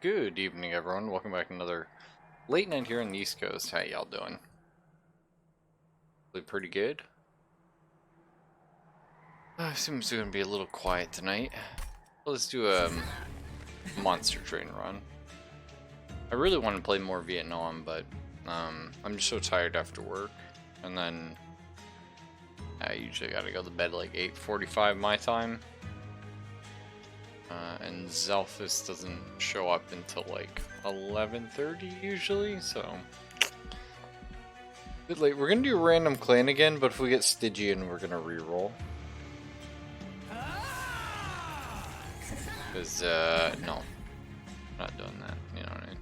Good evening, everyone. Welcome back to another late night here on the East Coast. How y'all doing? Pretty good. I assume it's going to be a little quiet tonight. Let's do a monster train run. I really want to play more Vietnam, but I'm just so tired after work. And then I usually got to go to bed like 8:45 my time. And Zelphus doesn't show up until like 11:30 usually, so bit late. We're gonna do random clan again, but if we get Stygian, we're gonna reroll. Cause no, not doing that. You know what I mean?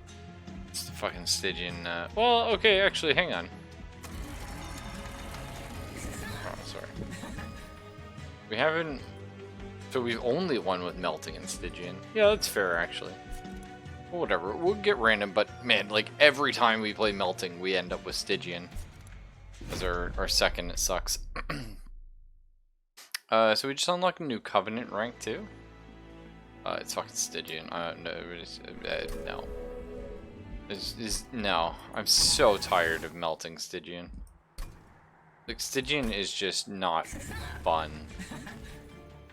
It's the fucking Stygian. Well, okay, actually, hang on. Oh, sorry. We haven't. So we've only won with melting and Stygian. Yeah, that's fair actually. Well, whatever. We'll get random, but man, like every time we play melting, we end up with Stygian. As our second, it sucks. So we just unlocked a new Covenant rank too. It's fucking Stygian. No. No. I'm so tired of melting Stygian. Like, Stygian is just not fun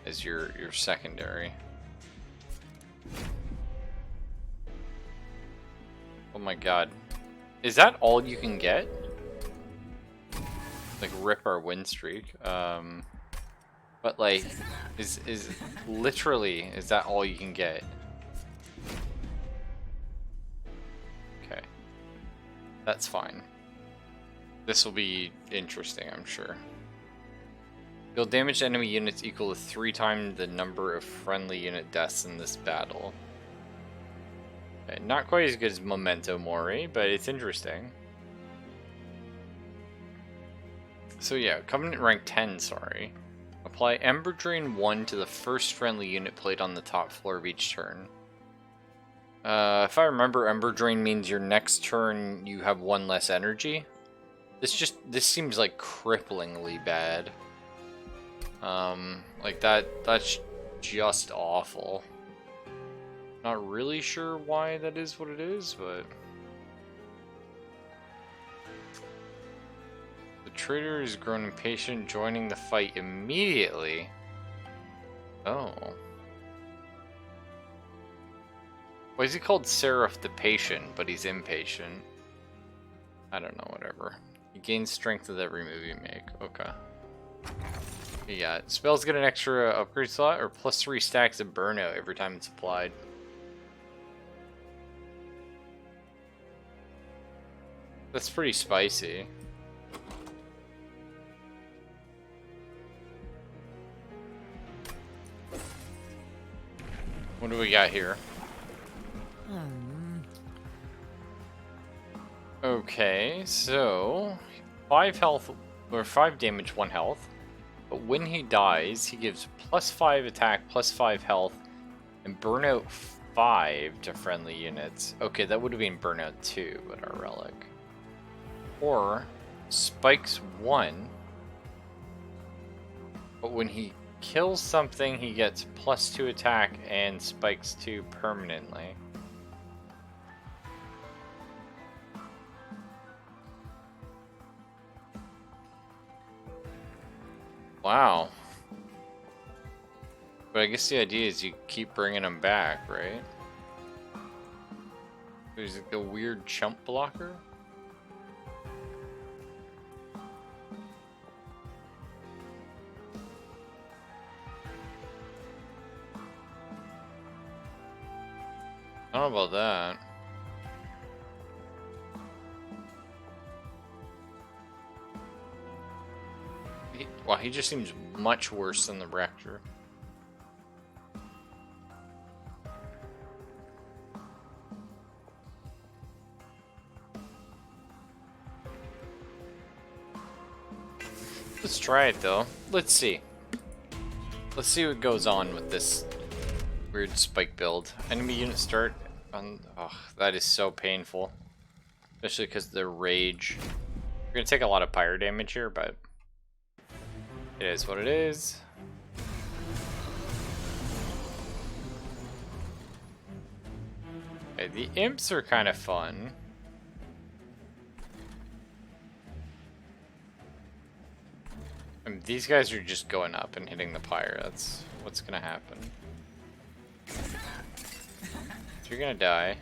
as your secondary. Oh my god. Is that all you can get? Like, rip our win streak. But like, is literally, is that all you can get? Okay. That's fine. This will be interesting, I'm sure. You'll damage enemy units equal to 3 times the number of friendly unit deaths in this battle. Okay, not quite as good as Memento Mori, but it's interesting. So yeah, Covenant rank 10, sorry. Apply Ember Drain 1 to the first friendly unit played on the top floor of each turn. If I remember, Ember Drain means your next turn you have 1 less energy. This seems like cripplingly bad. Like that's just awful. Not really sure why that is what it is, but the traitor has grown impatient, joining the fight immediately. Oh. Why is he called Seraph the Patient, but he's impatient? I don't know, whatever. He gains strength with every move you make. Okay. Yeah, spells get an extra upgrade slot or +3 stacks of burnout every time it's applied. That's pretty spicy. What do we got here? Okay, so 5 health or 5 damage, 1 health. But when he dies, he gives +5 attack, +5 health, and burnout 5 to friendly units. Okay, that would have been burnout 2 with our relic. Or spikes 1. But when he kills something, he gets +2 attack and spikes 2 permanently. Wow. But I guess the idea is you keep bringing them back, right? There's like a weird chump blocker. I don't know about that. Wow, he just seems much worse than the Rector. Let's try it though. Let's see. Let's see what goes on with this weird spike build. Enemy unit start on. Oh, that is so painful. Especially because of the rage. We're gonna take a lot of pyro damage here, but it is what it is. Okay, the imps are kind of fun. I mean, these guys are just going up and hitting the pyre. That's what's gonna happen. You're gonna die.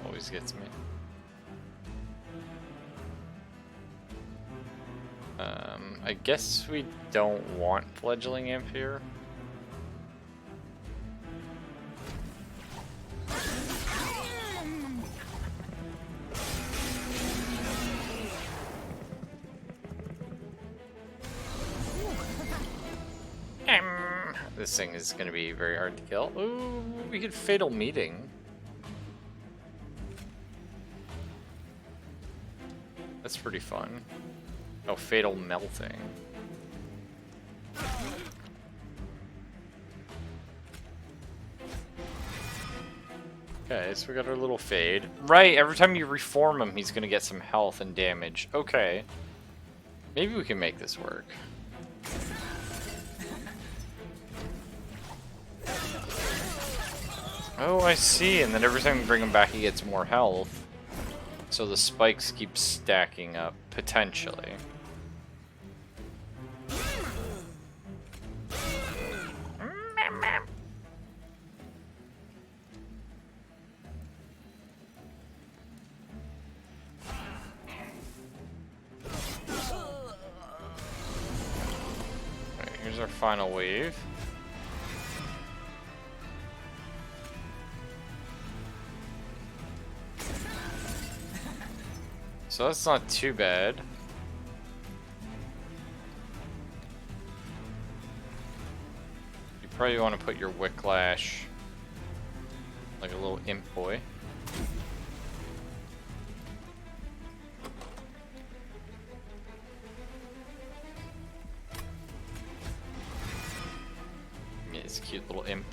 Always gets me. I guess we don't want fledgling imp here. This thing is going to be very hard to kill. Ooh, we could fatal meeting. That's pretty fun. Oh, fatal melting. Okay, so we got our little fade. Right, every time you reform him, he's going to get some health and damage. Okay. Maybe we can make this work. Oh, I see. And then every time we bring him back, he gets more health. So the spikes keep stacking up, potentially. Alright, here's our final wave. So that's not too bad. You probably want to put your Wicklash like a little imp boy. Yeah, it's a cute little imp.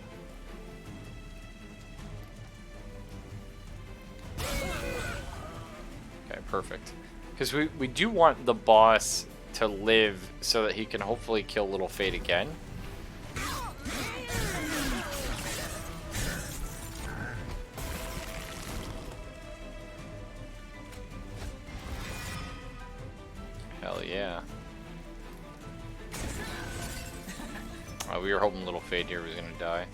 Okay, perfect. Because we do want the boss to live so that he can hopefully kill Little Fate again. Hell yeah. We were hoping Little Fate here was gonna die.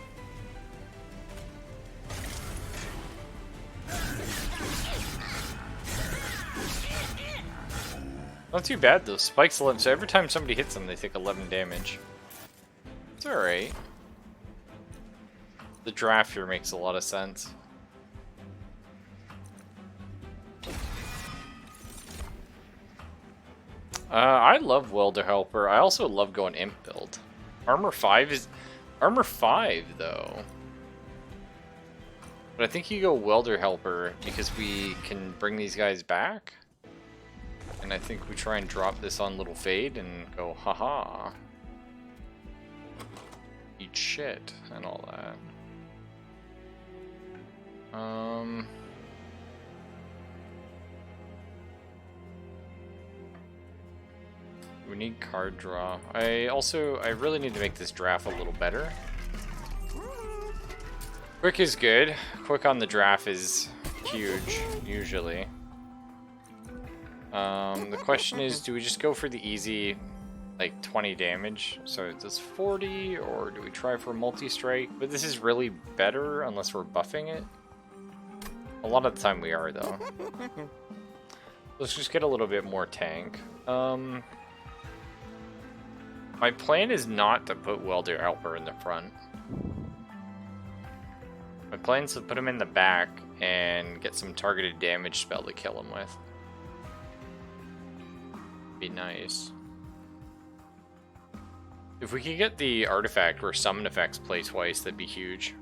Not too bad though. Spikes 11, so every time somebody hits them, they take 11 damage. It's alright. The draft here makes a lot of sense. I love Welder Helper. I also love going imp build. Armor 5 is... Armor 5, though. But I think you go Welder Helper because we can bring these guys back. And I think we try and drop this on Little Fade and go, haha. Eat shit and all that. We need card draw. I really need to make this draft a little better. Quick is good. Quick on the draft is huge, usually. The question is, do we just go for the easy, like 20 damage? So it does 40, or do we try for multi-strike? But this is really better unless we're buffing it. A lot of the time we are, though. Let's just get a little bit more tank. My plan is not to put Welder Helper in the front. My plan is to put him in the back and get some targeted damage spell to kill him with. Be nice. If we could get the artifact where summon effects play twice, that'd be huge.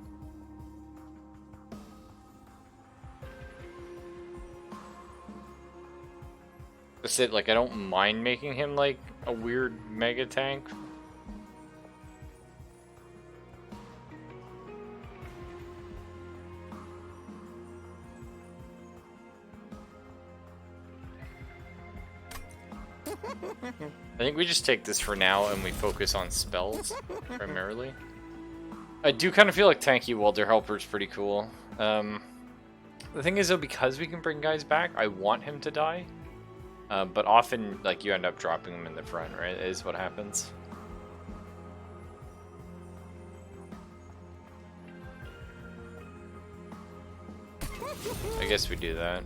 That's it, like, I don't mind making him like a weird mega tank. I think we just take this for now and we focus on spells primarily. I do kind of feel like tanky welder helper is pretty cool. The thing is though, because we can bring guys back, I want him to die. But often, like, you end up dropping him in the front, right? Is what happens. I guess we do that.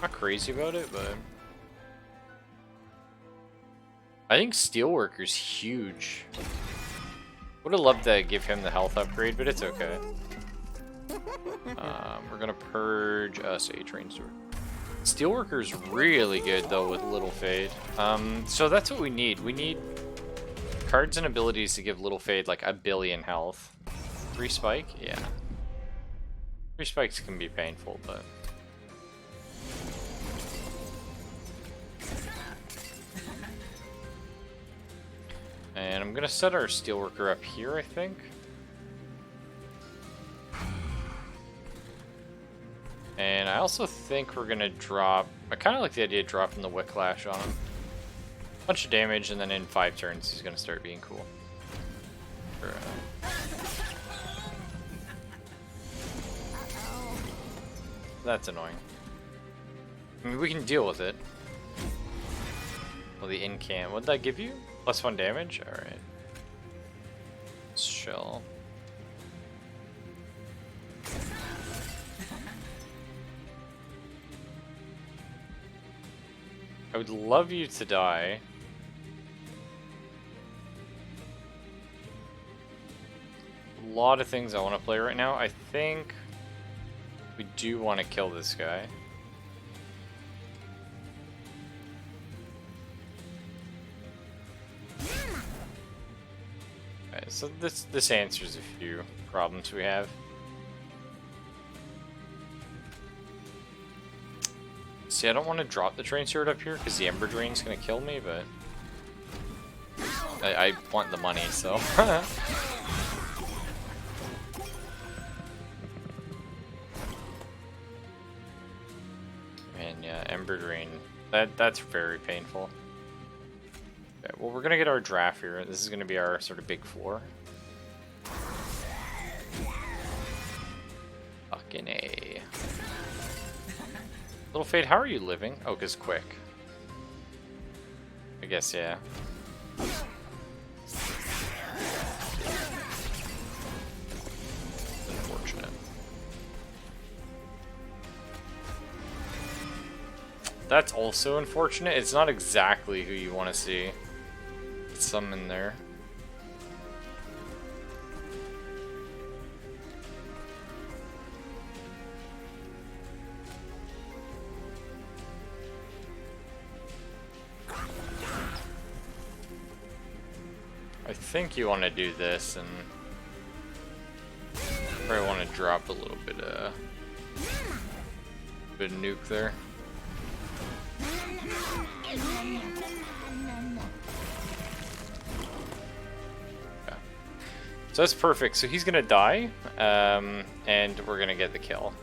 Not crazy about it, but I think Steelworker's huge. Would have loved to give him the health upgrade, but it's okay. We're gonna purge us a train sword. Steelworker's really good though with Little Fade. So that's what we need. We need cards and abilities to give Little Fade like 1 billion health. 3 spike? Yeah. 3 spikes can be painful, but and I'm gonna set our Steelworker up here, I think. And I also think we're gonna drop, I kinda like the idea of dropping the Whiplash on him. Bunch of damage, and then in 5 turns he's gonna start being cool. That's annoying. I mean, we can deal with it. Well, the incant, what did that give you? +1 damage? Alright. Let's chill. I would love you to die. A lot of things I want to play right now. I think we do want to kill this guy. Okay, so this answers a few problems we have. See, I don't want to drop the train sword up here because the Ember Drain's gonna kill me, but I want the money, so. And yeah, Ember Drain. That's very painful. Okay, well, we're gonna get our draft here. This is gonna be our sort of big floor. Fucking A. Little Fade, how are you living? Oh, cause quick. I guess, yeah. Unfortunate. That's also unfortunate. It's not exactly who you want to see. Some in there. I think you want to do this, and probably want to drop a little bit of nuke there. Yeah. So that's perfect. So he's gonna die, and we're gonna get the kill,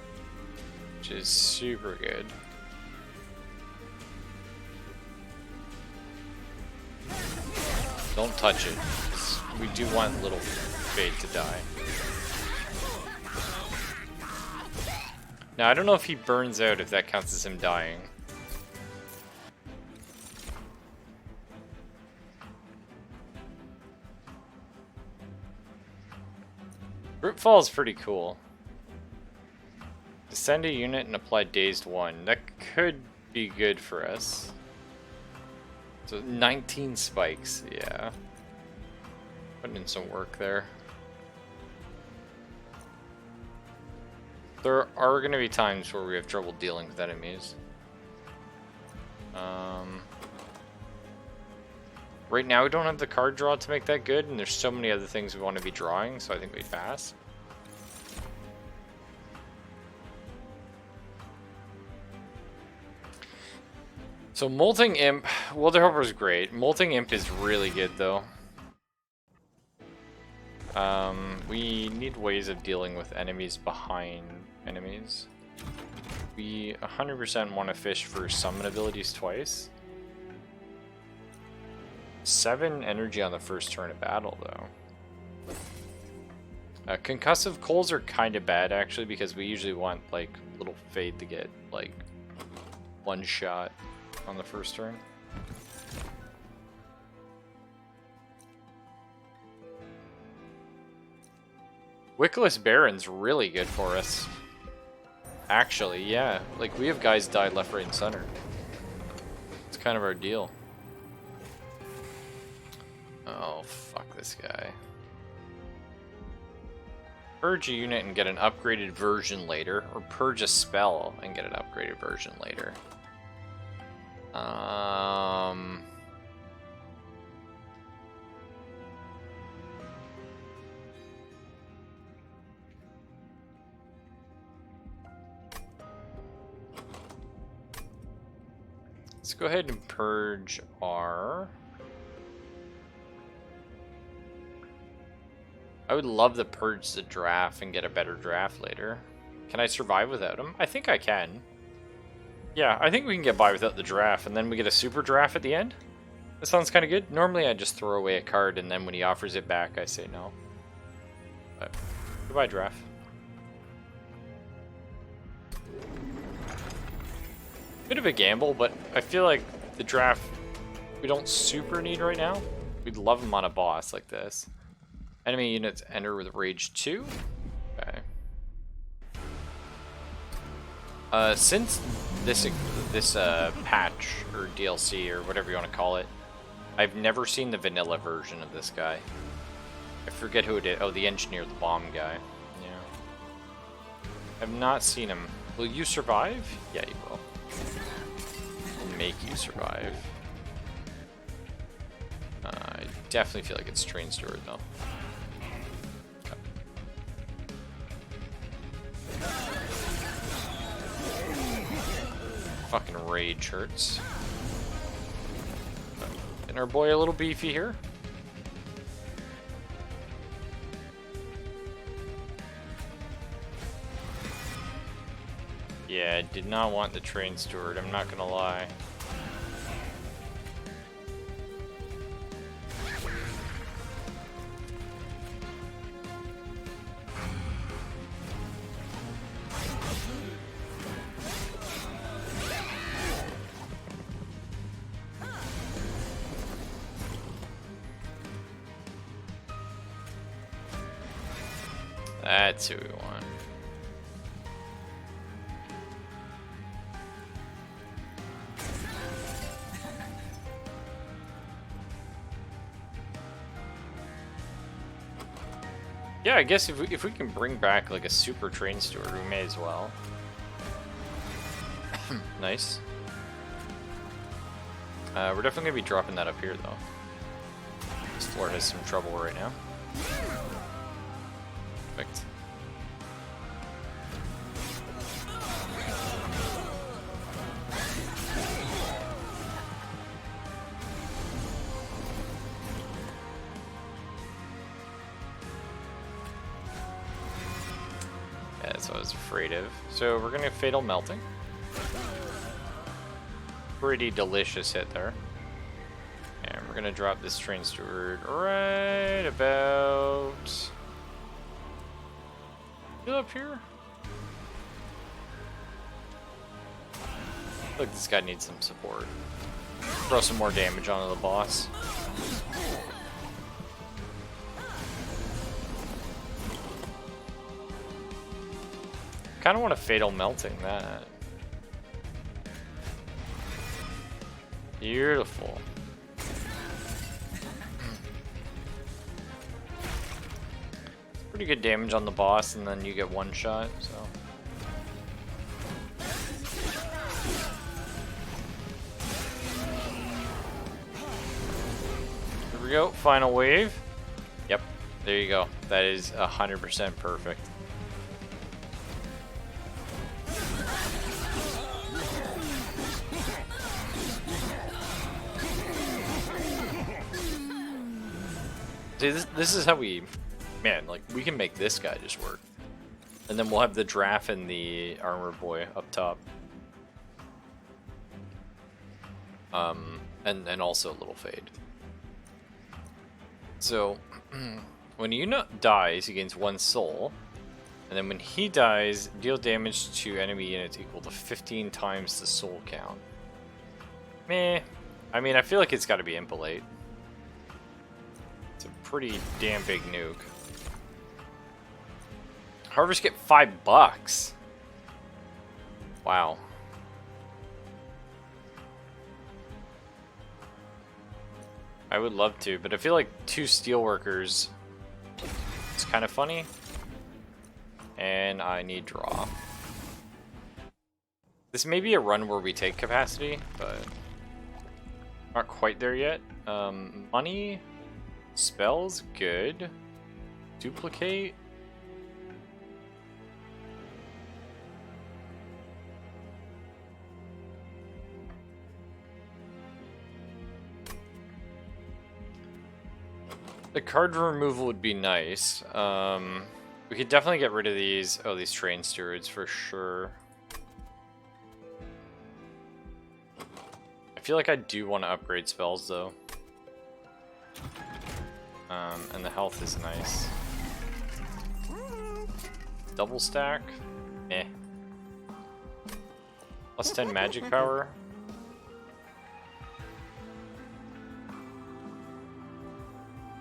which is super good. Don't touch it. We do want Little Fade to die. Now, I don't know if he burns out, if that counts as him dying. Brute Fall is pretty cool. Descend a unit and apply Dazed 1. That could be good for us. So 19 spikes, yeah. Putting in some work there. There are going to be times where we have trouble dealing with enemies. Right now we don't have the card draw to make that good, and there's so many other things we want to be drawing, so I think we pass. So Molting Imp, Welder Helper is great. Molting Imp is really good though. We need ways of dealing with enemies behind enemies. We 100% want to fish for summon abilities twice. 7 energy on the first turn of battle though. Concussive coals are kind of bad, actually, because we usually want, like, little Fade to get, like, one shot on the first turn. Wickless Baron's really good for us. Actually, yeah. Like, we have guys die left, right, and center. It's kind of our deal. Oh, fuck this guy. Purge a unit and get an upgraded version later, or purge a spell and get an upgraded version later. Let's go ahead and purge our... I would love to purge the draft and get a better draft later. Can I survive without him? I think I can. Yeah, I think we can get by without the draft, and then we get a super draft at the end. That sounds kind of good. Normally I just throw away a card, and then when he offers it back, I say no. But, goodbye, draft. Bit of a gamble, but I feel like the draft we don't super need right now. We'd love him on a boss like this. Enemy units enter with Rage 2. Okay. Since this patch or DLC or whatever you want to call it, I've never seen the vanilla version of this guy. I forget who it is. Oh, the engineer, the bomb guy. Yeah. I've not seen him. Will you survive? Yeah, you will. We'll make you survive. I definitely feel like it's Train Steward though. Fucking rage hurts. Getting our boy a little beefy here. Yeah, I did not want the Train Steward, I'm not gonna lie. That's who we want. Yeah, I guess if we can bring back like a super Train Steward, we may as well. Nice. We're definitely gonna be dropping that up here though. This floor has some trouble right now. Perfect. Yeah, that's what I was afraid of. So we're gonna Fatal Melting. Pretty delicious hit there. And we're gonna drop this Train Steward right about... up here? Look, this guy needs some support. Throw some more damage onto the boss. Kind of want a Fatal Melting that. Beautiful. Pretty good damage on the boss, and then you get one shot, so. Here we go, final wave. Yep, there you go. That is 100% perfect. See, this is how we... Man, like, we can make this guy just work. And then we'll have the draft and the armor boy up top. And also a little Fade. So, when a unit dies, he gains 1 soul. And then when he dies, deal damage to enemy units equal to 15 times the soul count. Meh. I mean, I feel like it's got to be Impalate. It's a pretty damn big nuke. Harvest get $5. Wow. I would love to, but I feel like 2 steelworkers is kind of funny. And I need draw. This may be a run where we take capacity, but not quite there yet. Money, spells, good. Duplicate. The card removal would be nice. We could definitely get rid of these. Oh, these train stewards for sure. I feel like I do want to upgrade spells though. And the health is nice. Double stack? Eh. Plus 10 magic power.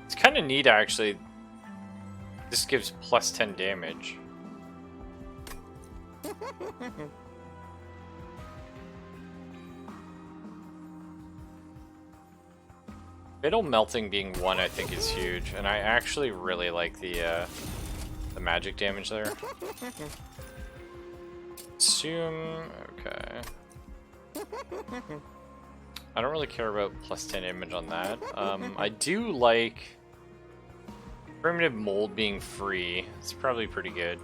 It's kind of neat actually. This gives plus 10 damage. Fatal melting being 1 I think is huge, and I actually really like the magic damage there. Assume, okay. I don't really care about plus 10 damage on that. I do like primitive mold being free. It's probably pretty good.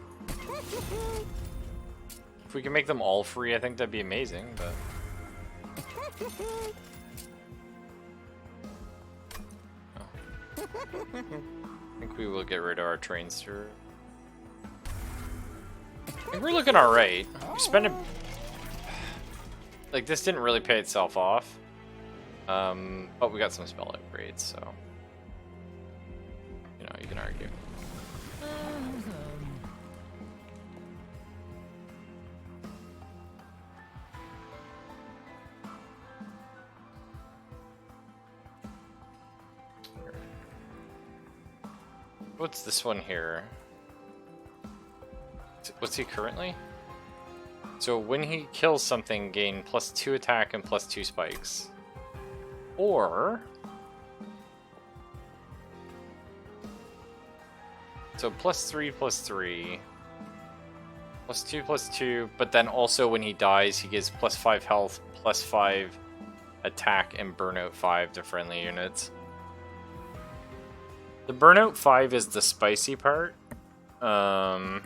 If we can make them all free, I think that'd be amazing, but... Oh. I think we will get rid of our train steward. I think we're looking alright. We spent a... Like, this didn't really pay itself off. But we got some spell upgrades, so... You know, you can argue. What's this one here? What's he currently? So when he kills something, gain plus 2 attack and plus 2 spikes. Or... So plus 3, plus 3. Plus 2, plus 2. But then also when he dies, he gets plus 5 health, plus 5 attack, and burnout 5 to friendly units. The burnout 5 is the spicy part. Because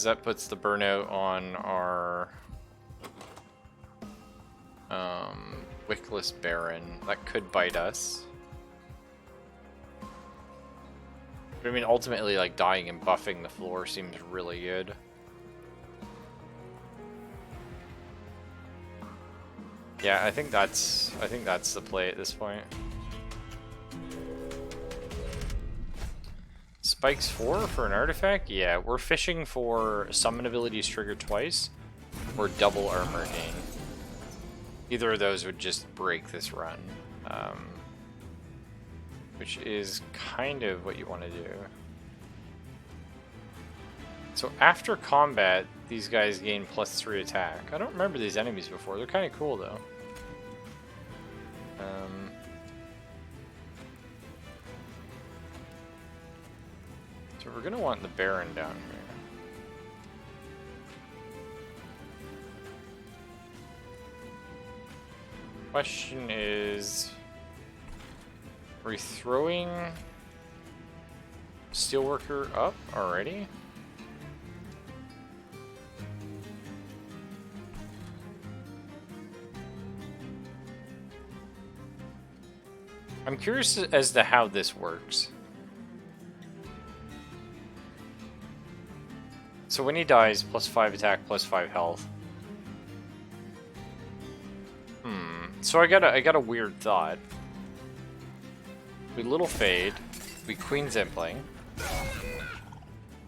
that puts the burnout on our Wickless Baron. That could bite us. But I mean, ultimately, like, dying and buffing the floor seems really good. Yeah, I think that's the play at this point. Spikes 4 for an artifact? Yeah, we're fishing for summon abilities triggered twice, or double armor gain. Either of those would just break this run. Which is kind of what you want to do. So after combat, these guys gain plus 3 attack. I don't remember these enemies before. They're kind of cool, though. So we're going to want the Baron down here. Question is... Are we throwing Steelworker up already? I'm curious as to how this works. So when he dies, plus 5 attack, plus 5 health. So I got a weird thought. We little fade. we Queen Zimpling.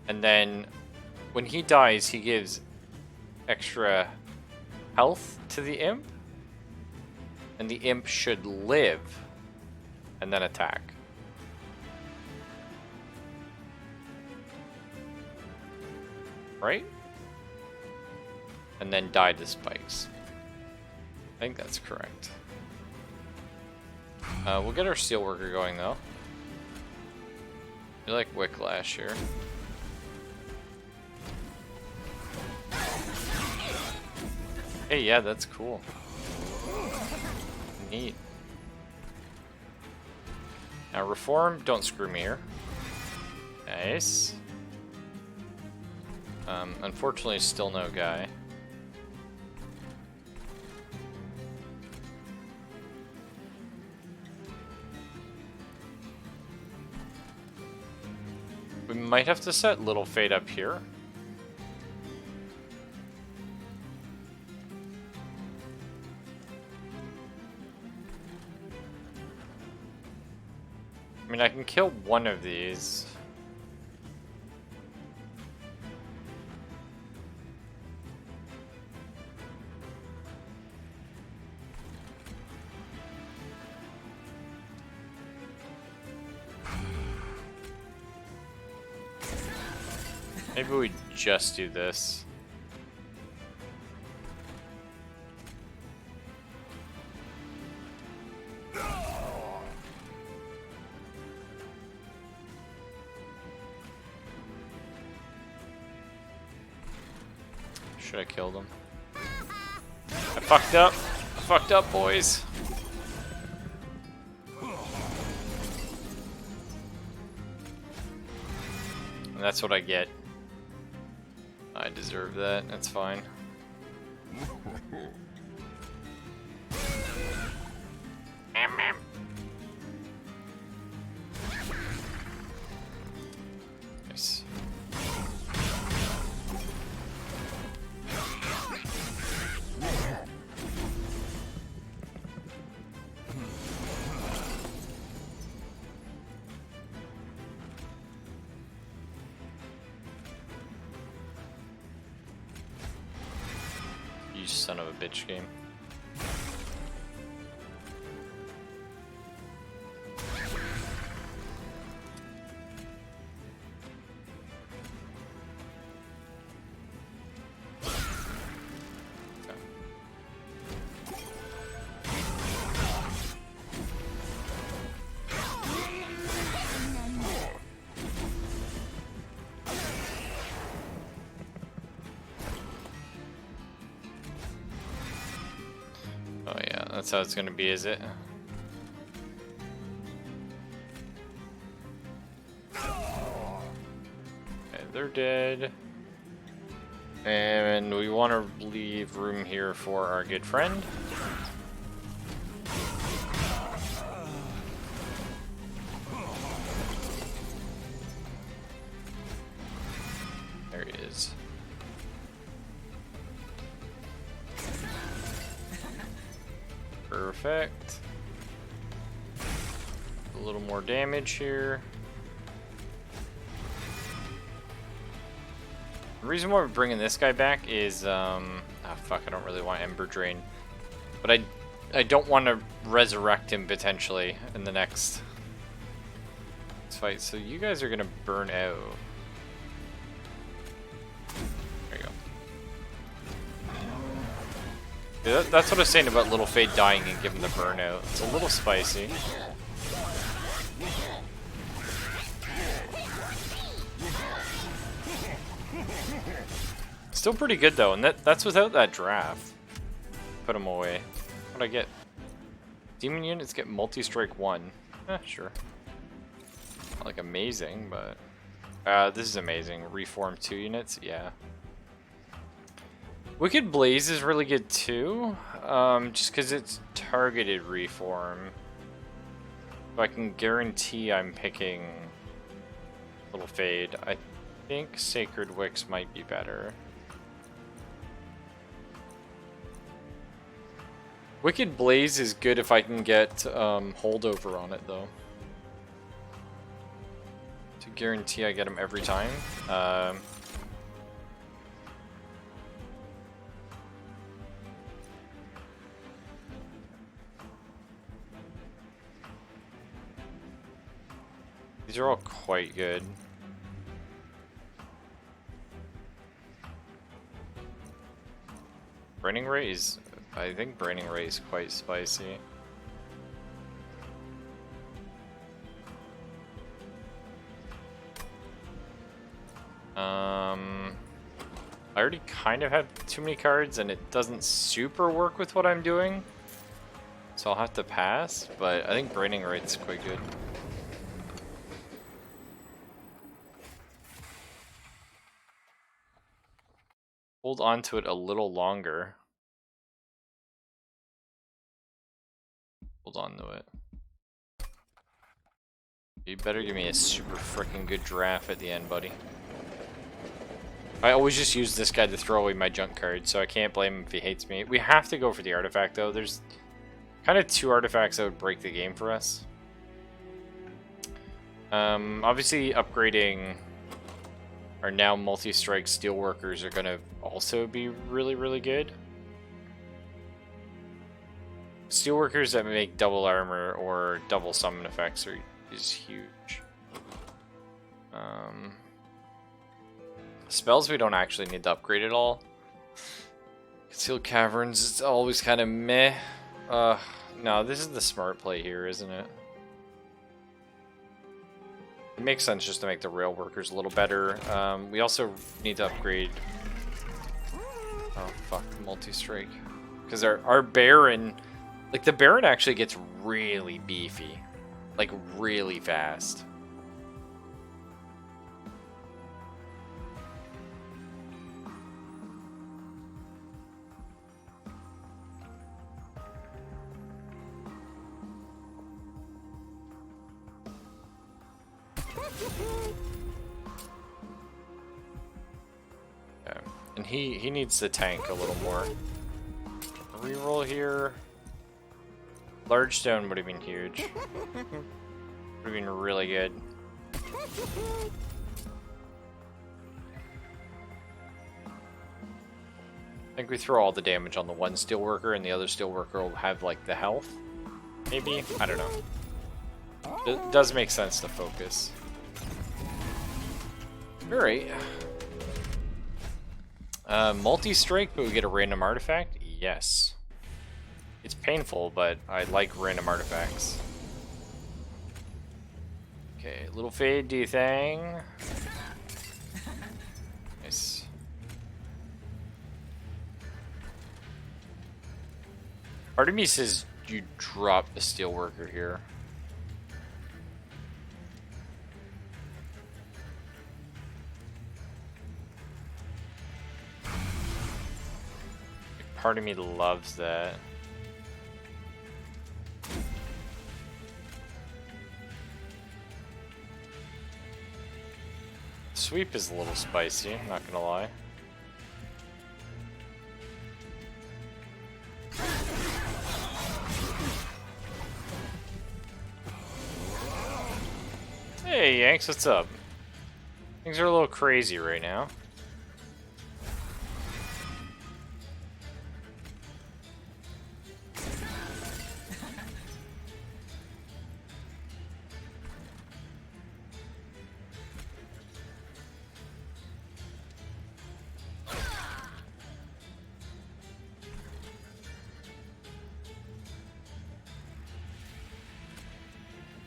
And then when he dies, he gives extra health to the imp. And the imp should live and then attack. Right? And then die to spikes. I think that's correct. We'll get our Steelworker going though. We like Whiplash here. Hey, yeah, that's cool. Neat. Now Reform, don't screw me here. Nice. Unfortunately, still no guy. We might have to set Little Fade up here. I mean, I can kill one of these. Maybe we just do this. Should I kill them? I fucked up. I fucked up, boys. And that's what I get. I deserve that. That's fine. Nice. You son of a bitch game. Oh yeah, that's how it's gonna be, is it? Okay, they're dead. And we want to leave room here for our good friend. There he is. Perfect. A little more damage here. The reason why we're bringing this guy back is, oh fuck, I don't really want Ember Drain. But I don't want to resurrect him potentially in the next fight. So you guys are gonna burn out. There you go. Yeah, that's what I was saying about Little Fade dying and giving the burnout. It's a little spicy. Still pretty good though, and that's without that draft. Put him away. What'd I get? Demon units get multi-strike 1. Sure. Not like amazing, but this is amazing. Reform 2 units, yeah. Wicked Blaze is really good too, just because it's targeted reform. So I can guarantee I'm picking Little Fade. I think Sacred Wicks might be better. Wicked Blaze is good if I can get holdover on it though. to guarantee I get him every time. These are all quite good. Braining rate is... I think braining rate is quite spicy. I already kind of have too many cards and it doesn't super work with what I'm doing. So I'll have to pass, but I think braining rate's quite good. Hold on to it a little longer. Hold on to it. You better give me a super freaking good draft at the end, buddy. I always just use this guy to throw away my junk card, so I can't blame him if he hates me. We have to go for the artifact, though. There's kind of two artifacts that would break the game for us. Obviously, upgrading our now multi-strike steelworkers are going to also be really, really good. Steelworkers that make double armor or double summon effects is huge. Spells we don't actually need to upgrade at all. Concealed Caverns is always kind of meh. No, this is the smart play here, isn't it? It makes sense just to make the rail workers a little better. We also need to upgrade... Oh, fuck, multi-strike. Because our Baron... Like, the Baron actually gets really beefy. Like, really fast. Yeah. And he needs to tank a little more. Reroll here. Large stone would have been huge. Would have been really good. I think we throw all the damage on the one steelworker and the other steelworker will have like the health. Maybe? I don't know. It does make sense to focus. Alright. Multi-strike, but we get a random artifact? Yes. It's painful, but I like random artifacts. Okay, little fade, do you think? Nice. Part of me says you drop the steelworker here. Part of me loves that. Sweep is a little spicy, not gonna lie. Hey Yanks, what's up? Things are a little crazy right now.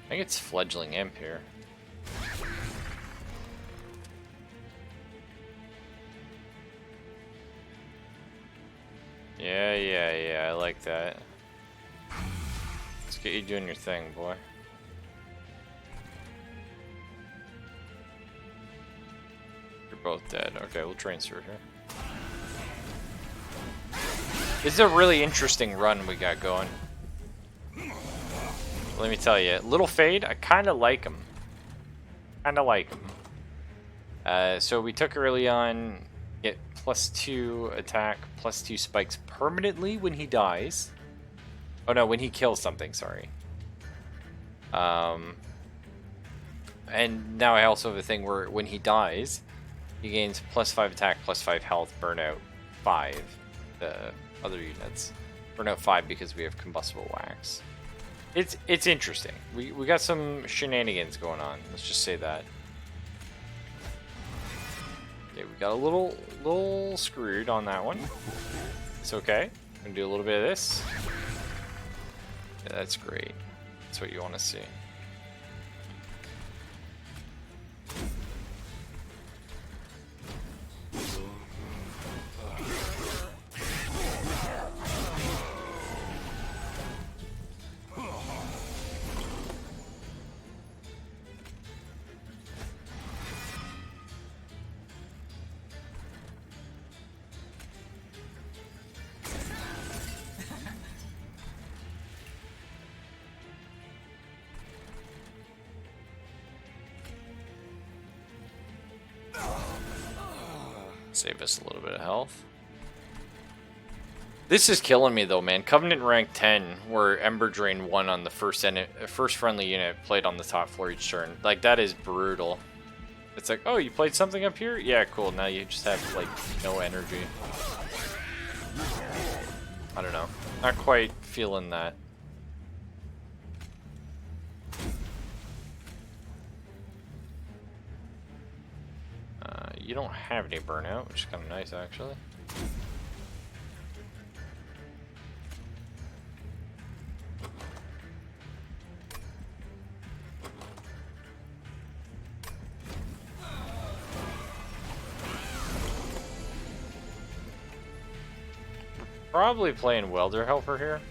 I think it's Fledgling Imp here. Yeah, I like that. Let's get you doing your thing, boy. You're both dead. Okay, we'll transfer here. This is a really interesting run we got going. Let me tell you, Little Fade, I kind of like him. So we took early on, get +2 attack, +2 spikes permanently when he dies. Oh no, when he kills something, sorry. And now I also have a thing where when he dies, he gains +5 attack, +5 health, burnout 5. The other units. Burnout 5 because we have combustible wax. It's interesting. We got some shenanigans going on. Let's just say that. Okay, we got a little screwed on that one. It's okay. I'm gonna do a little bit of this. Yeah, that's great. That's what you want to see. Save us a little bit of health. This is killing me though, man. Covenant rank 10, where Ember Drain 1 on the first friendly unit played on the top floor each turn. Like, that is brutal. It's like, oh, you played something up here? Yeah, cool. Now you just have, like, no energy. I don't know. Not quite feeling that. You don't have any burnout, which is kind of nice, actually. Probably playing Welder Helper here.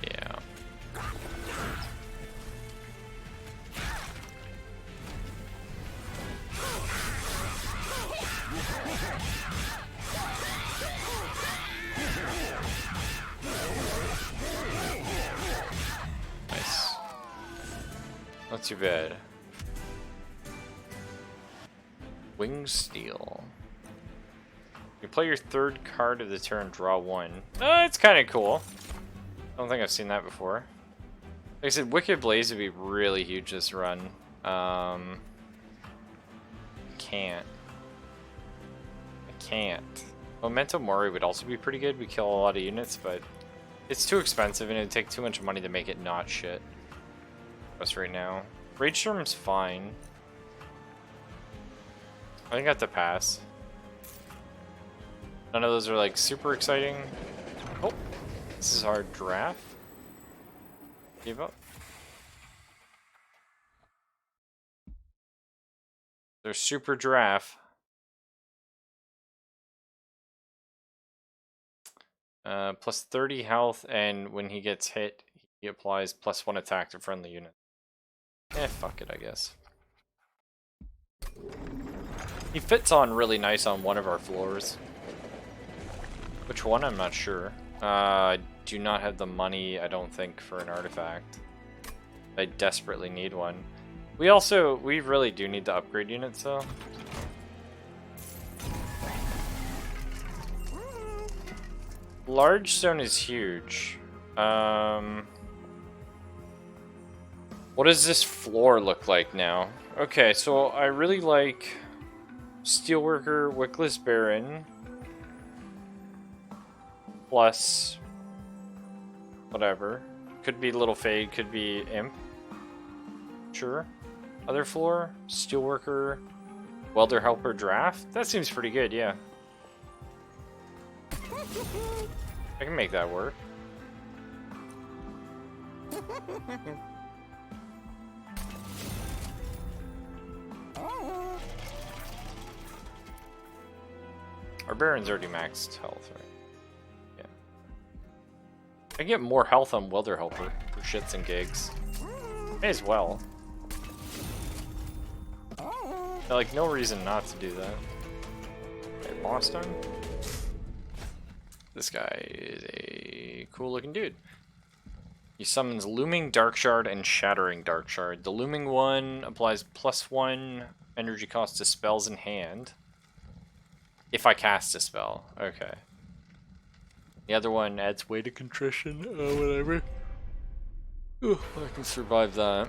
Yeah. Nice. Not too bad. Wing Steel. You play your third card of the turn, draw 1. It's kind of cool. I don't think I've seen that before. Like I said, Wicked Blaze would be really huge this run. Can't. I can't. Memento Mori would also be pretty good. We kill a lot of units, but it's too expensive and it'd take too much money to make it not shit. Us right now. Rage Storm's fine. I think I have to pass. None of those are like super exciting. Oh, this is our draft. Give up. There's super draft. Plus 30 health, and when he gets hit, he applies +1 attack to friendly unit. Fuck it, I guess. He fits on really nice on one of our floors. Which one? I'm not sure. I do not have the money, I don't think, for an artifact. I desperately need one. We really do need to upgrade units, though. Large Stone is huge. What does this floor look like now? Okay, so I really like Steelworker, Wickless Baron, plus whatever. Could be Little Fade, could be Imp. Sure. Other floor, Steelworker, Welder Helper Draft. That seems pretty good, yeah. I can make that work. Our Baron's already maxed health, right? Yeah. I can get more health on Welder Helper for shits and gigs. May as well. Like, no reason not to do that. Okay, boss done. This guy is a cool looking dude. He summons Looming Dark Shard and Shattering Dark Shard. The Looming one applies +1 energy cost to spells in hand. If I cast a spell. Okay. The other one adds weight of contrition, whatever. Ooh, I can survive that.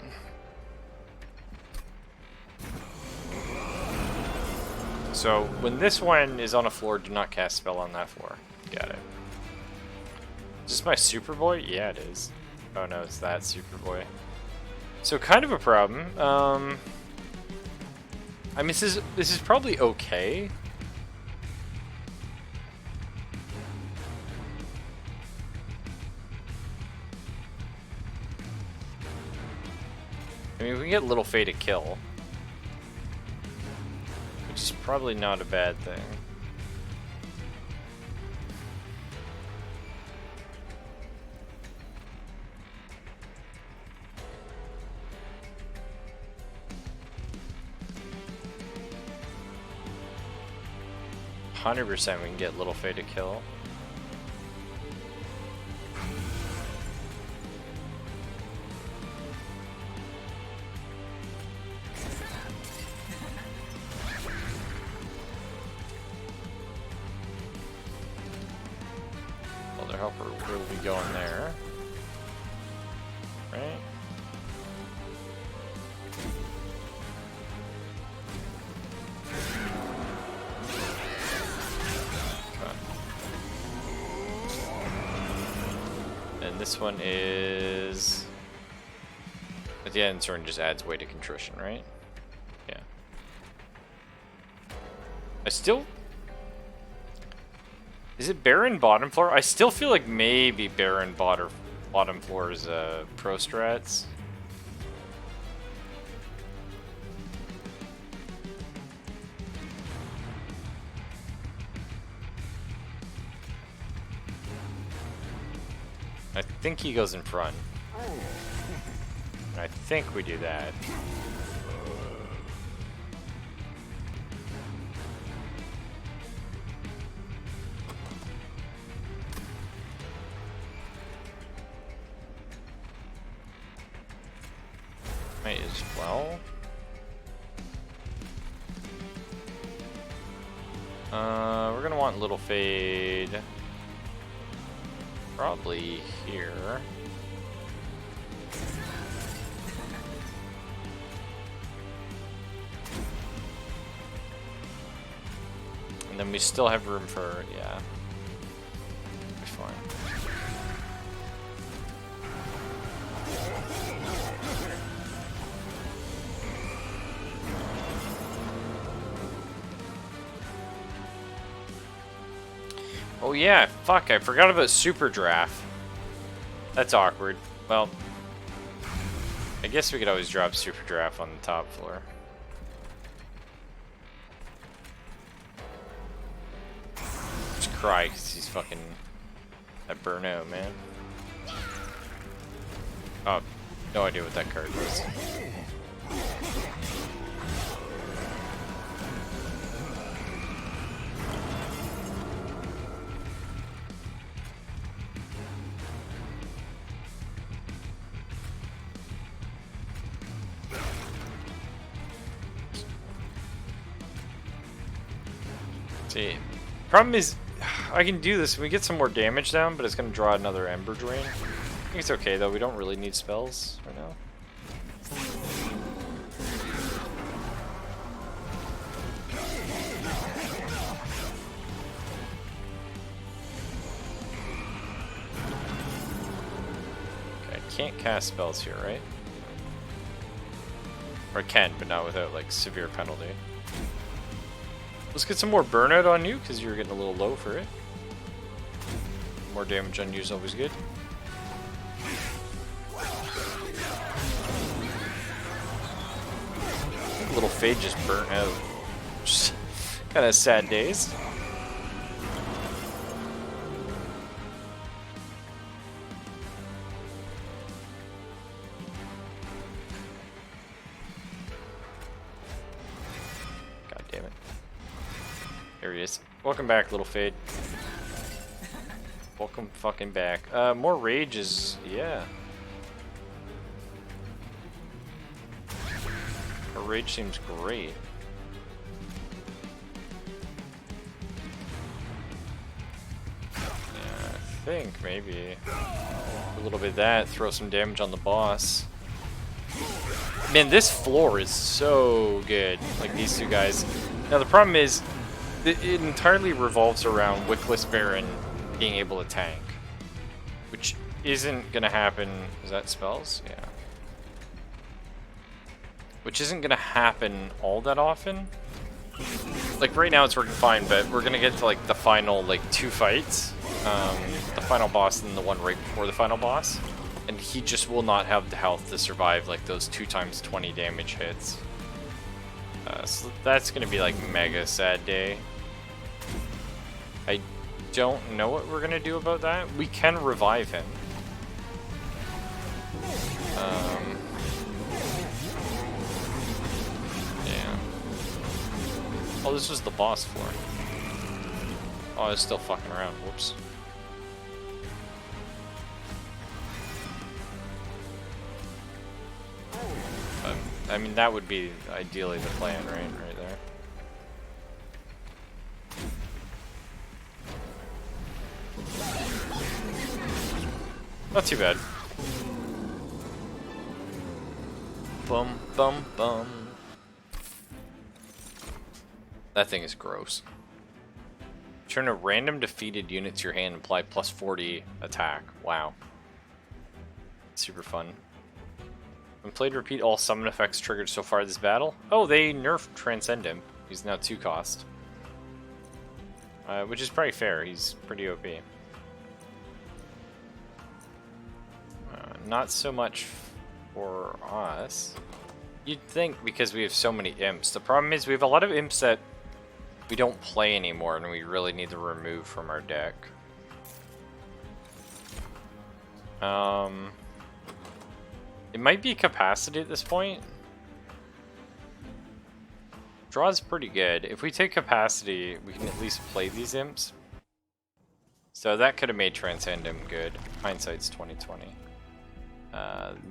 So, when this one is on a floor, do not cast spell on that floor. Got it. Is this my Superboy? Yeah, it is. Oh no, it's that Superboy. So, kind of a problem. I mean, this is probably okay. I mean, we can get Little Faye to kill, which is probably not a bad thing. %, we can get Little Faye to kill. Other helper will be going there, right? And this one is at the end turn just adds weight to contrition, right? Yeah. I still, is it Baron bottom floor? I still feel like maybe Baron bottom floor is pro strats. I think he goes in front. I think we do that. Might as well. We're gonna want Little Fade. Probably here. And then we still have room for, yeah. Be fine. Oh yeah, fuck, I forgot about Super Draft. That's awkward. Well, I guess we could always drop Super Draft on the top floor. Just cry because he's fucking that burnout, man. Oh, no idea what that card was. See, problem is, I can do this. We get some more damage down, but it's going to draw another Ember Drain. I think it's okay though. We don't really need spells right now. Okay, I can't cast spells here, right? Or I can, but not without like severe penalty. Let's get some more burnout on you, because you're getting a little low for it. More damage on you is always good. Little Fade just burnt out. Just kind of sad days. God damn it. There he is. Welcome back, Little Fade. Welcome fucking back. More rage is, yeah. More rage seems great. Yeah, I think maybe a little bit of that, throw some damage on the boss. Man, this floor is so good, like these two guys. Now the problem is, it entirely revolves around Wickless Baron being able to tank, which isn't gonna happen. Is that spells? Yeah. Which isn't gonna happen all that often. Like right now it's working fine, but we're gonna get to like the final like 2 fights, the final boss and the one right before the final boss, and he just will not have the health to survive like those 2 times 20 damage hits. So that's gonna be like mega sad day. I don't know what we're gonna do about that. We can revive him. Yeah. Oh, this was the boss floor. Oh, I was still fucking around. Whoops. But, I mean, that would be ideally the plan, right? Right there. Not too bad. Bum, bum, bum. That thing is gross. Turn a random defeated unit to your hand and apply plus 40 attack. Wow. Super fun. When played, repeat all summon effects triggered so far this battle. Oh, they nerfed Transcend him. He's now 2 cost. Which is probably fair. He's pretty OP. Not so much for us. You'd think because we have so many imps. The problem is we have a lot of imps that we don't play anymore and we really need to remove from our deck. It might be capacity at this point. Draw's pretty good. If we take capacity, we can at least play these imps. So that could have made Transcend him good. Hindsight's 2020.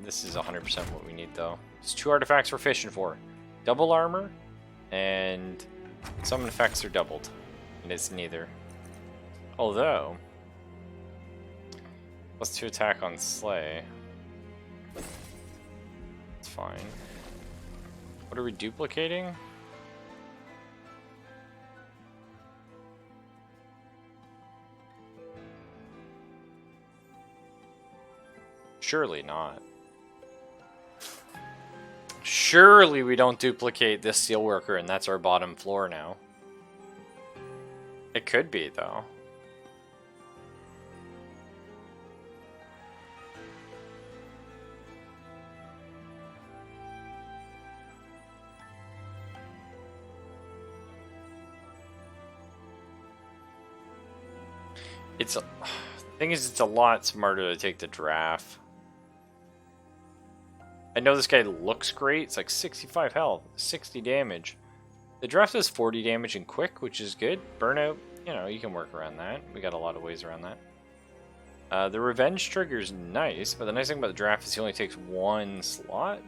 This is 100% what we need though. There's 2 artifacts we're fishing for. Double armor and summon effects are doubled. And it's neither. Although, +2 attack on Slay. It's fine. What are we duplicating? Surely not. Surely we don't duplicate this steelworker and that's our bottom floor now. It could be though. It's the thing is, it's a lot smarter to take the draft. I know this guy looks great. It's like 65 health, 60 damage. The draft does 40 damage and quick, which is good. Burnout, you know, you can work around that. We got a lot of ways around that. The revenge trigger is nice, but the nice thing about the draft is he only takes 1 slot.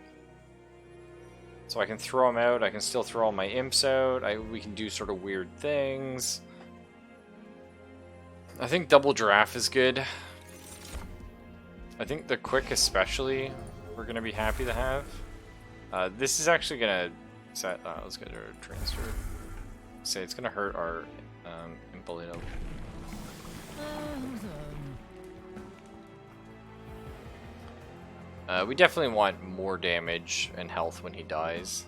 So I can throw him out. I can still throw all my imps out. We can do sort of weird things. I think double draft is good. I think the quick especially we're going to be happy to have. This is actually going to set... let's get our transfer. Say it's going to hurt our imp a little. We definitely want more damage and health when he dies.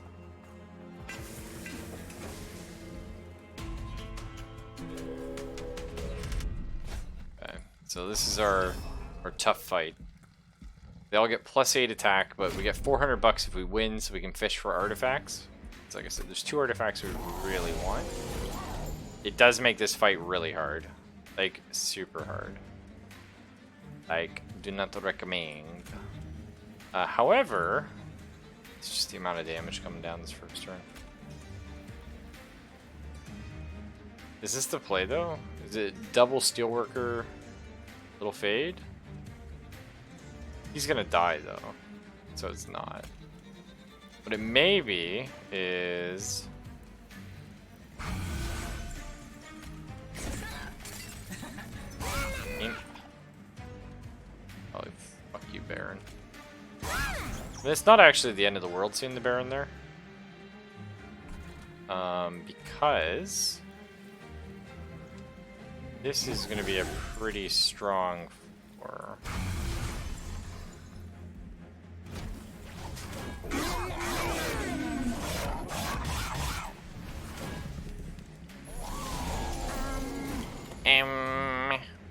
Okay, so this is our tough fight. They all get +8 attack, but we get 400 bucks if we win, so we can fish for artifacts. So like I said, there's 2 artifacts we really want. It does make this fight really hard. Like, super hard. Like, do not recommend. However, it's just the amount of damage coming down this first turn. Is this the play, though? Is it double Steelworker, little fade? He's gonna die though, so it's not. But it maybe is... It's not actually the end of the world seeing the Baron there. Because this is going to be a pretty strong floor.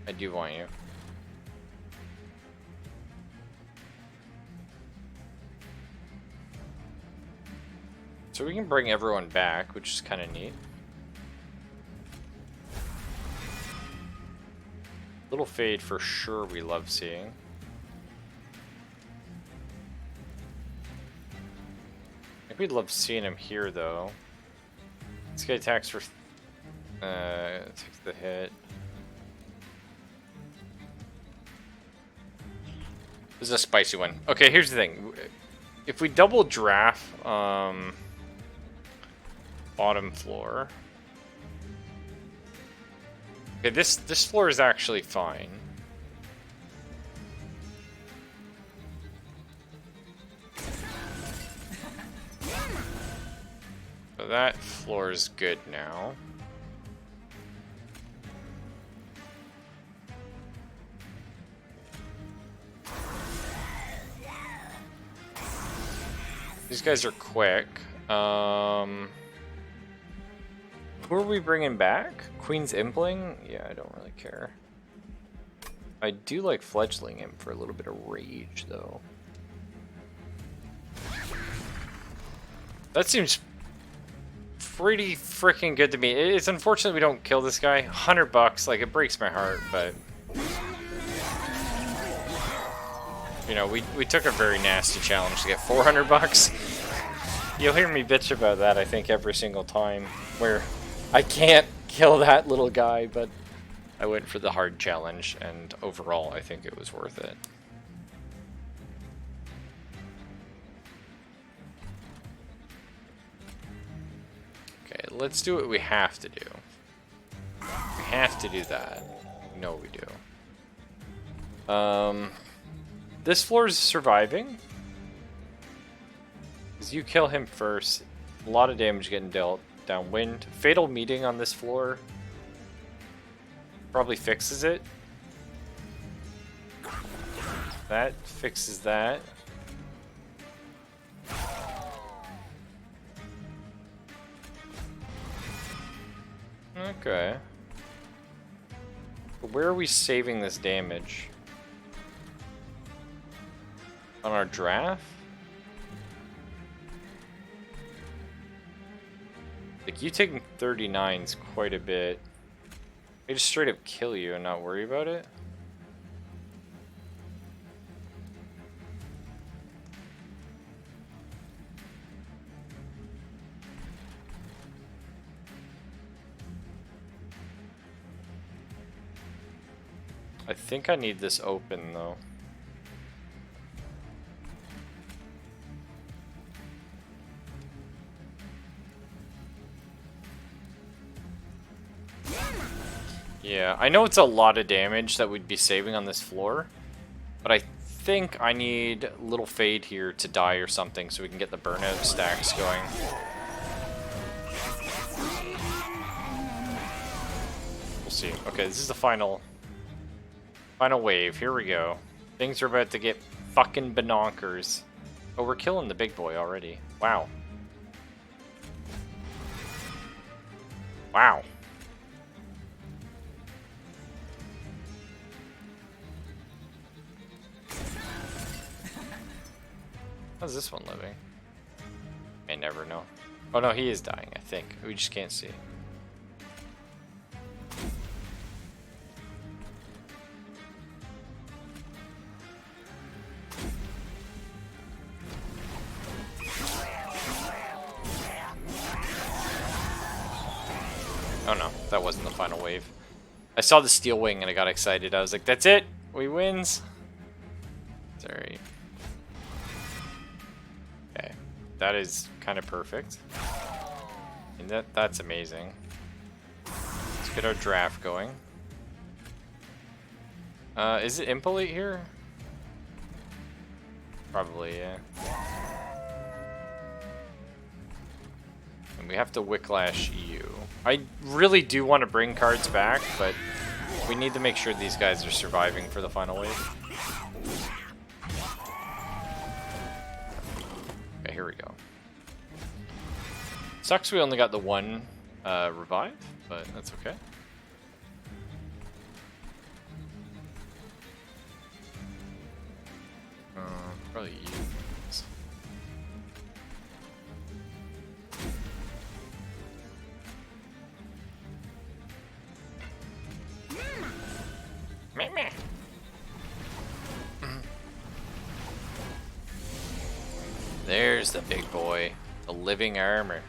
I do want you. So we can bring everyone back, which is kind of neat. Little fade for sure we love seeing. I think we'd love seeing him here though. This guy attacks for takes the hit. This is a spicy one. Okay, here's the thing. If we double draft bottom floor. Okay, this floor is actually fine. So that floor is good now. These guys are quick. Who are we bringing back? Queen's Impling? Yeah, I don't really care. I do like Fledgling him for a little bit of rage, though. That seems pretty freaking good to me. It's unfortunate we don't kill this guy. $100, like, it breaks my heart, but... You know, we took a very nasty challenge to get $400. You'll hear me bitch about that, I think, every single time, where I can't kill that little guy, but I went for the hard challenge, and overall, I think it was worth it. Okay, let's do what we have to do. We have to do that. No, we do. This floor is surviving. Because you kill him first. A lot of damage getting dealt. Downwind. Fatal Meeting on this floor. Probably fixes it. That fixes that. Okay. But where are we saving this damage? On our draft? Like, you taking 39 is quite a bit. I just straight up kill you and not worry about it? I think I need this open, though. Yeah, I know it's a lot of damage that we'd be saving on this floor, but I think I need Little Fade here to die or something so we can get the burnout stacks going. We'll see. Okay, this is the final wave. Here we go. Things are about to get fucking bonkers. Oh, we're killing the big boy already. Wow. Wow. How's this one living? May never know. Oh no, he is dying, I think. We just can't see. Oh no, that wasn't the final wave. I saw the steel wing and I got excited. I was like, that's it! We wins! Sorry. Okay. That is kind of perfect. And that's amazing. Let's get our draft going. Is it Impelate here? Probably, yeah. And we have to Wicklash you. I really do want to bring cards back, but we need to make sure these guys are surviving for the final wave. Okay, here we go. Sucks we only got the one revive, but that's okay. Probably you. Meh, meh. There's the big boy, the living armor.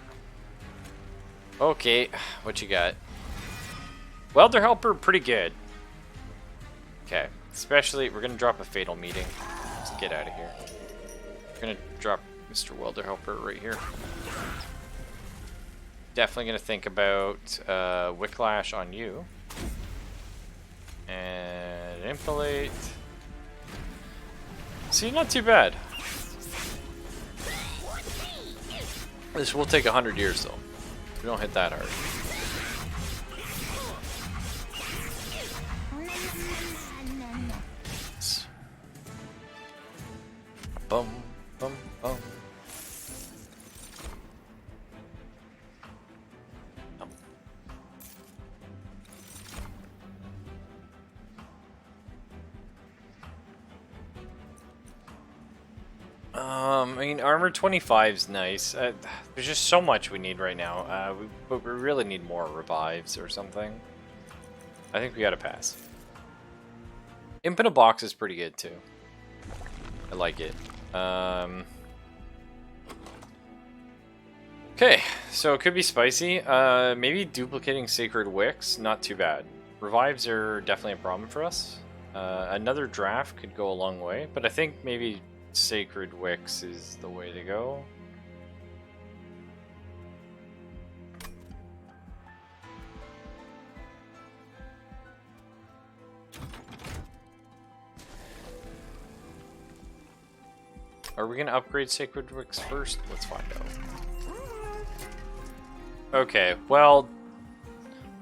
Okay, what you got? Welder Helper, pretty good. Okay, especially, we're gonna drop a Fatal Meeting. Let's get out of here. We're gonna drop Mr. Welder Helper right here. Definitely gonna think about Wicklash on you. And Impalate. See, not too bad. This will take 100 years though. We don't hit that hard. Bum, bum, bum. I mean, armor 25 is nice. There's just so much we need right now. But we really need more revives or something. I think we gotta pass. Imp in a box is pretty good too. I like it. Okay, so it could be spicy. Maybe duplicating Sacred Wicks, not too bad. Revives are definitely a problem for us. Another draft could go a long way, but I think maybe Sacred Wicks is the way to go. Are we gonna upgrade Sacred Wicks first? Let's find out. Okay, well,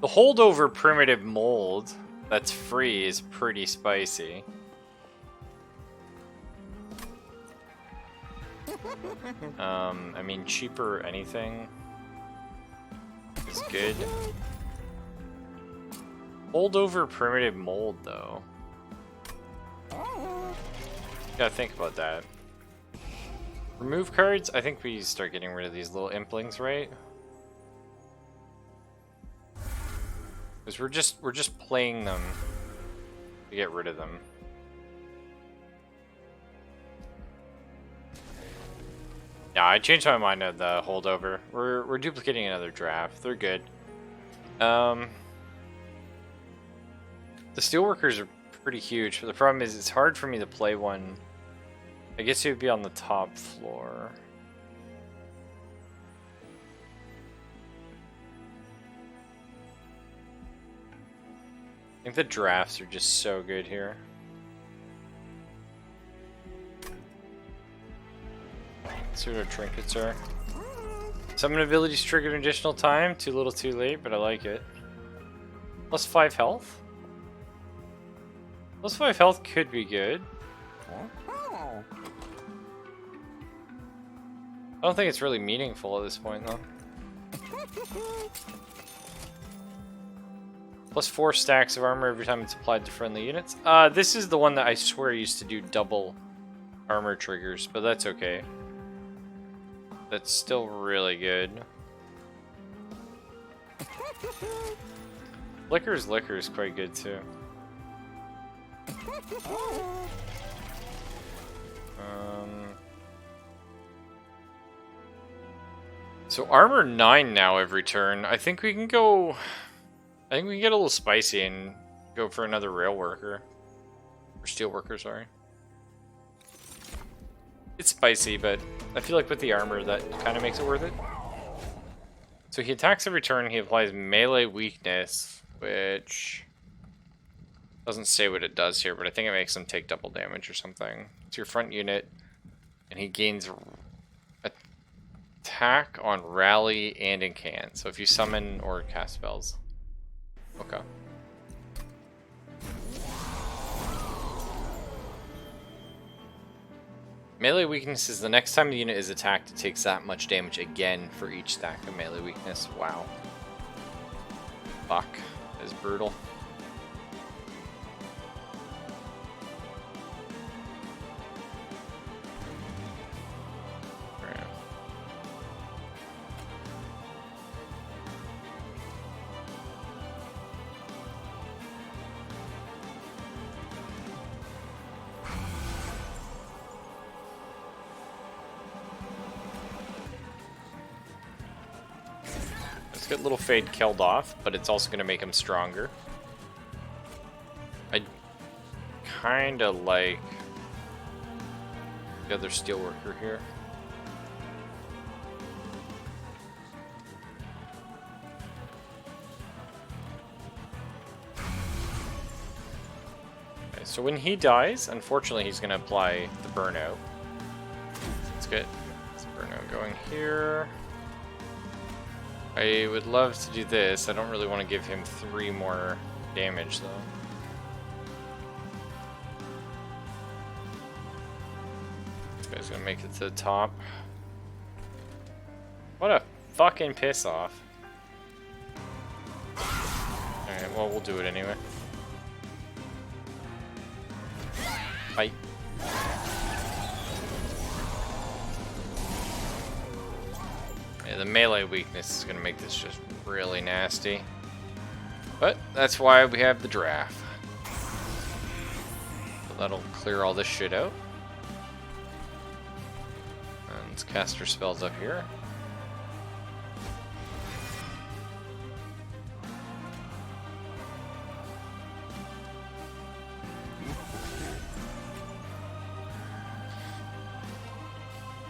the holdover primitive mold that's free is pretty spicy. I mean, cheaper anything is good. Holdover primitive mold, though. Gotta think about that. Remove cards? I think we start getting rid of these little implings, right? Because we're just playing them to get rid of them. Yeah, I changed my mind on the holdover. We're duplicating another draft. They're good. The steelworkers are pretty huge, but the problem is it's hard for me to play one. I guess it would be on the top floor. I think the drafts are just so good here. Let's see what our trinkets are. Summon abilities triggered an additional time. Too little too late, but I like it. Plus 5 health? Plus 5 health could be good. I don't think it's really meaningful at this point, though. Plus 4 stacks of armor every time it's applied to friendly units. This is the one that I swear used to do double armor triggers, but that's okay. That's still really good. Liquor's quite good, too. So armor 9 now every turn. I think we can go... I think we can get a little spicy and go for another rail worker. Or steel worker, sorry. It's spicy, but I feel like with the armor that kind of makes it worth it. So he attacks every turn, he applies melee weakness, which doesn't say what it does here, but I think it makes him take double damage or something. It's your front unit. And he gains attack on rally and incant. So if you summon or cast spells. Okay. Melee weakness is the next time the unit is attacked, it takes that much damage again for each stack of melee weakness. Wow. Fuck. That is brutal. Let's get Little Fade killed off, but it's also going to make him stronger. I kind of like the other Steelworker here. Okay, so when he dies, unfortunately he's going to apply the burnout. Let's get this burnout going here. I would love to do this. I don't really want to give him 3 more damage, though. This guy's gonna make it to the top. What a fucking piss off. Alright, well, we'll do it anyway. Bye. Yeah, the melee weakness is going to make this just really nasty. But that's why we have the draft. So that'll clear all this shit out. And let's cast our spells up here.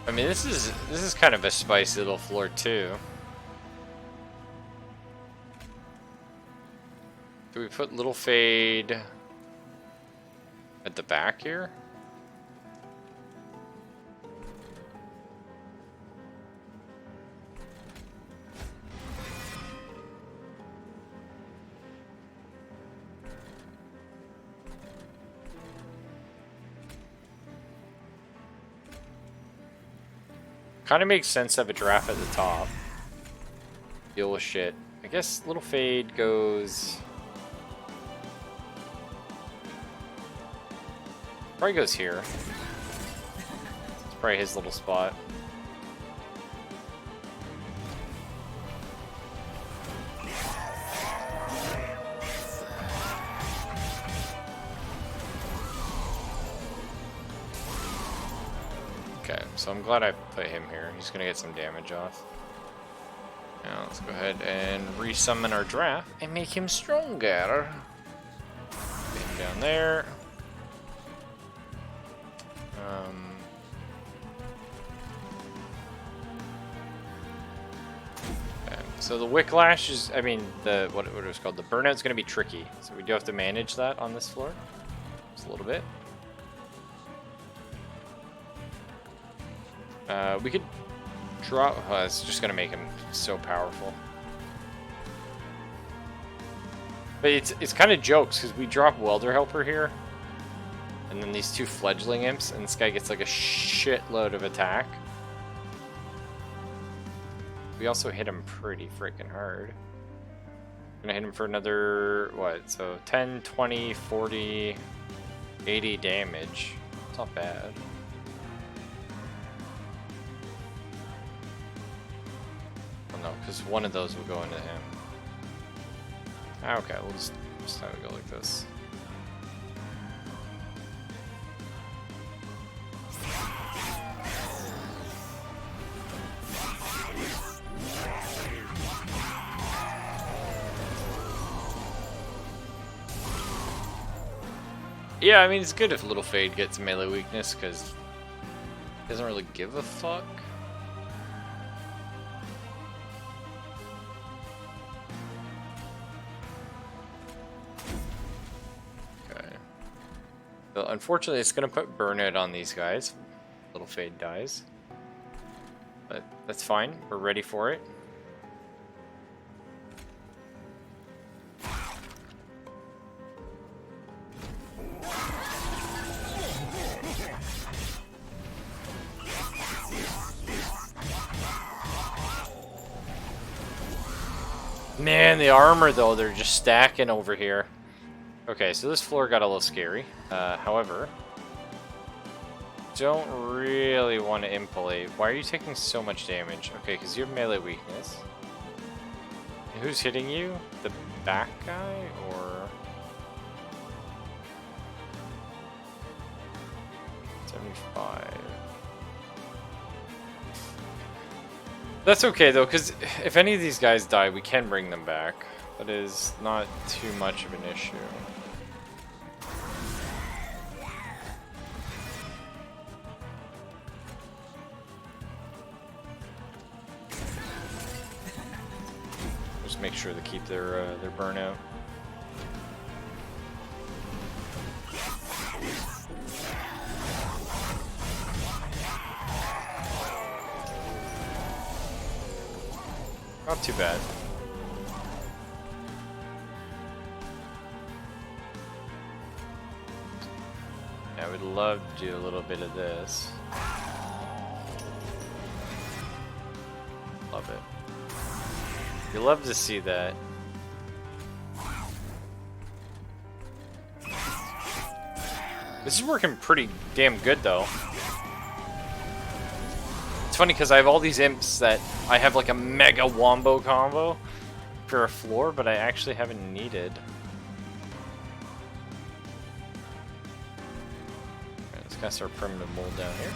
I mean, this is kind of a spicy little floor too. Do we put Little Fade at the back here? Kind of makes sense to have a draft at the top. Deal with shit. I guess Little Fade goes... Probably goes here. It's probably his little spot. Okay, so I'm glad I put him here. He's gonna get some damage off. Now let's go ahead and resummon our draft and make him stronger. Get him down there. Okay, so the Wicklash is, I mean, the what it was called, the burnout's gonna be tricky. So we do have to manage that on this floor. Just a little bit. We could drop... it's just going to make him so powerful. But it's kind of jokes, because we drop Welder Helper here. And then these 2 Fledgling Imps, and this guy gets like a shitload of attack. We also hit him pretty freaking hard. Gonna hit him for another, what, so 10, 20, 40, 80 damage. It's not bad. No, because one of those will go into him. Okay, we'll just have it go like this. Yeah, I mean, it's good if Little Fade gets melee weakness, because he doesn't really give a fuck. Unfortunately, it's going to put burnout on these guys. Little Fade dies. But that's fine. We're ready for it. Man, the armor though, they're just stacking over here. Okay, so this floor got a little scary. However, don't really want to impalate. Why are you taking so much damage? Okay, because you have melee weakness. Who's hitting you? The back guy or 75? That's okay though, because if any of these guys die, we can bring them back. That is not too much of an issue. Just make sure to keep their burnout. Not too bad. I would love to do a little bit of this. Love it. You love to see that. This is working pretty damn good though. It's funny because I have all these imps that I have like a mega wombo combo for a floor, but I actually haven't needed. Okay, let's cast our primitive mold down here.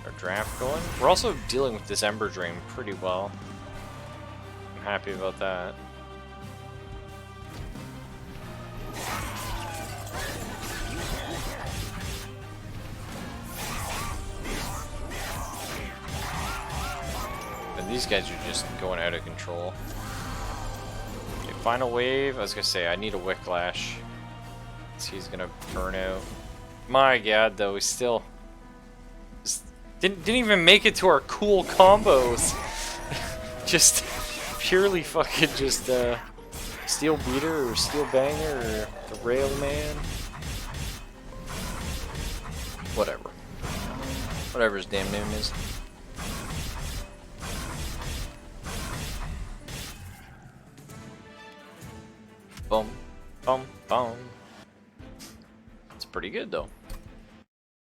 Our draft going. We're also dealing with this Ember Drain pretty well. I'm happy about that. These guys are just going out of control. Okay, final wave. I was gonna say I need a Wicklash. So he's gonna burn out. My god, though, he still just didn't even make it to our cool combos. Just purely fucking just Steel Beater or Steel Banger or the Railman. Whatever. Whatever his damn name is. Boom, boom, boom. It's pretty good though.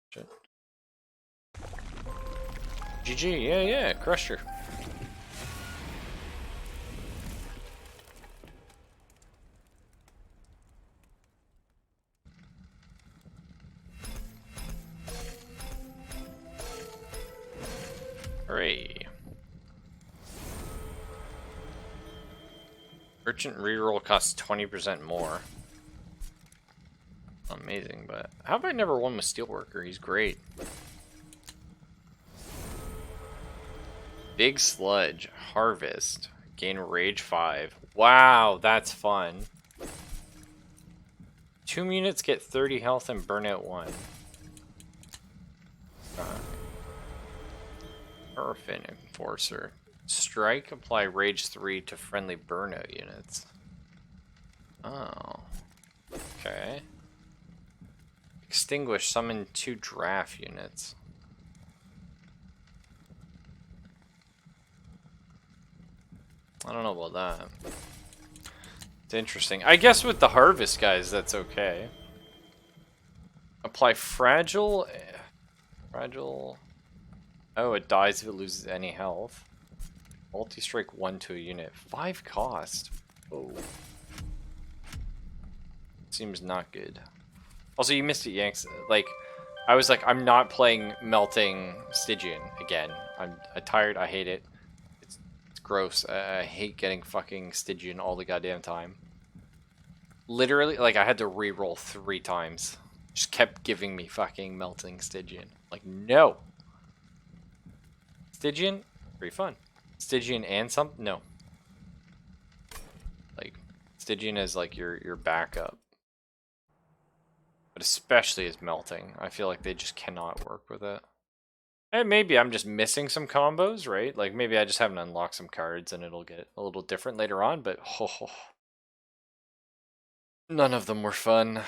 Shit. GG, yeah, crushed her. Hooray. Urgent reroll costs 20% more. Amazing, but how have I never won with Steelworker? He's great. Big Sludge, Harvest, gain Rage 5. Wow, that's fun. 2 units get 30 health and burnout 1. Orphan Enforcer. Strike, apply Rage 3 to friendly burnout units. Oh. Okay. Extinguish, summon 2 draft units. I don't know about that. It's interesting. I guess with the Harvest guys, that's okay. Apply Fragile. Fragile. Oh, it dies if it loses any health. Multi-strike 1 to a unit. 5 cost. Oh. Seems not good. Also, you missed it, Yanks. Like, I was like, I'm not playing Melting Stygian again. I'm tired. I hate it. It's gross. I hate getting fucking Stygian all the goddamn time. Literally, like, I had to re-roll 3 times. Just kept giving me fucking Melting Stygian. Like, no. Stygian? Pretty fun. Stygian and some? No. Like, Stygian is like your backup. But especially as melting. I feel like they just cannot work with it. And maybe I'm just missing some combos, right? Like maybe I just haven't unlocked some cards and it'll get a little different later on, but none of them were fun.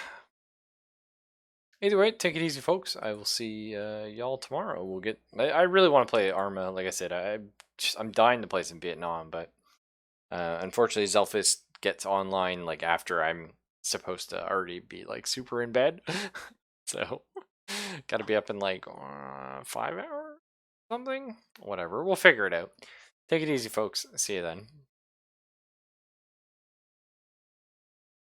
Either way, take it easy, folks. I will see y'all tomorrow. We'll get. I really want to play Arma. Like I said, I'm dying to play some Vietnam, but unfortunately, Zelfist gets online like after I'm supposed to already be like super in bed. So got to be up in like 5 hours, something. Whatever. We'll figure it out. Take it easy, folks. See you then.